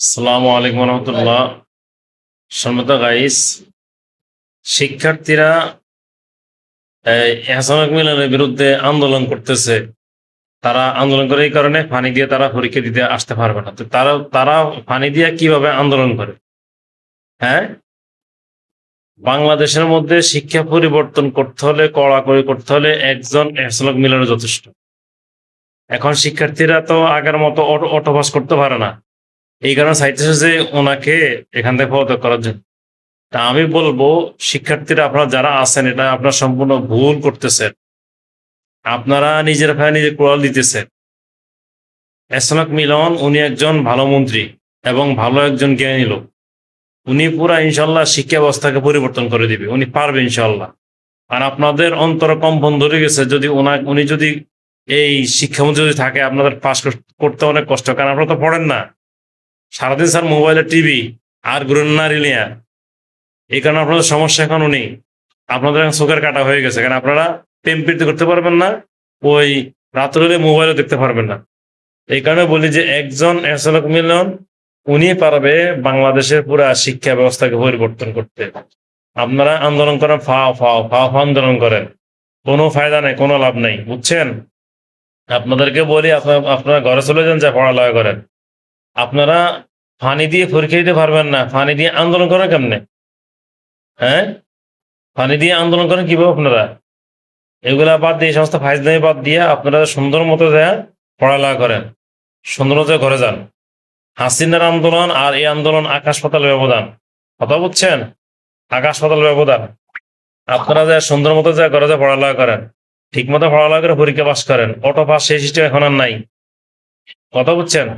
আসসালামু আলাইকুম রহমতুল্লাহ। সম্মানিত গাইস, শিক্ষার্থীরা এহসানুল মিলনের বিরুদ্ধে আন্দোলন করতেছে। তারা আন্দোলন করে এই কারণে পানি দিয়ে তারা পরীক্ষা দিতে আসতে পারবে না। তো তারা তারা পানি দিয়ে কিভাবে আন্দোলন করে? হ্যাঁ, বাংলাদেশের মধ্যে শিক্ষা পরিবর্তন করতে হলে, কড়াকড়ি করতে হলে একজন এহসানুল মিলনের যথেষ্ট। এখন শিক্ষার্থীরা তো আগের মতো অটো পাস করতে পারে না, এই কারণে চাইতেছে যে ওনাকে এখান থেকে পদত্যাগ করার জন্য। তা আমি বলবো, শিক্ষার্থীরা আপনারা যারা আছেন, এটা আপনারা সম্পূর্ণ ভুল করতেছেন। আপনারা নিজের ভাই নিজে কোড়াল দিতেছেন। এহসানুল মিলন উনি একজন ভালো মন্ত্রী এবং ভালো একজন জ্ঞানী লোক। উনি পুরা ইনশাল্লাহ শিক্ষা ব্যবস্থাকে পরিবর্তন করে দিবে, উনি পারবে ইনশাল্লাহ। আর আপনাদের অন্তর কম্পন ধরে গেছে, যদি উনি যদি এই শিক্ষামন্ত্রী যদি থাকে, আপনাদের পাস করতে অনেক কষ্ট, কারণ আপনারা তো পড়েন না। সারাদিন স্যার মোবাইলে টিভি আর ঘুরেন না রিলিয়া। এই কারণে আপনাদের সমস্যা এখনো নেই, আপনাদের এখন চোখের কাটা হয়ে গেছে, কারণ আপনারা প্রেম প্রীতি করতে পারবেন না, ওই রাত্রে হলে মোবাইলও দেখতে পারবেন না। এই কারণে বলি যে একজন এহসানুল মিলন উনি পারবে বাংলাদেশের পুরা শিক্ষা ব্যবস্থাকে পরিবর্তন করতে। আপনারা আন্দোলন করেন, ফাও ফাও ফাও ফাও আন্দোলন করেন, কোনো ফায়দা নেই, কোনো লাভ নেই, বুঝছেন? আপনাদেরকে বলি, আপনারা ঘরে চলে যান, যা পড়ালেখা করেন। আপনারা ফানি দিয়ে পরীক্ষা দিতে পারবেন না, ফানি দিয়ে আন্দোলন করেন কেমনে? হ্যাঁ, ফানি দিয়ে আন্দোলন করেন কিভাবে আপনারা? এগুলা বাদ দিয়ে, এই সমস্ত ফাইজলামি বাদ দিয়ে আপনারা সুন্দর মতো দেয়া পড়ালেখা করেন, সুন্দর মতো ঘরে যান। হাসিনার আন্দোলন আর এই আন্দোলন আকাশ পাতাল ব্যবধান, কথা বুঝছেন? আকাশ পাতাল ব্যবধান। আপনারা যা সুন্দর মতো যা ঘরে যা পড়ালেখা করেন, ঠিক মতো পড়ালেখা করে পরীক্ষা পাস করেন। অটো পাস সেই সিস্টেম এখন আর নাই, কথা বুঝছেন?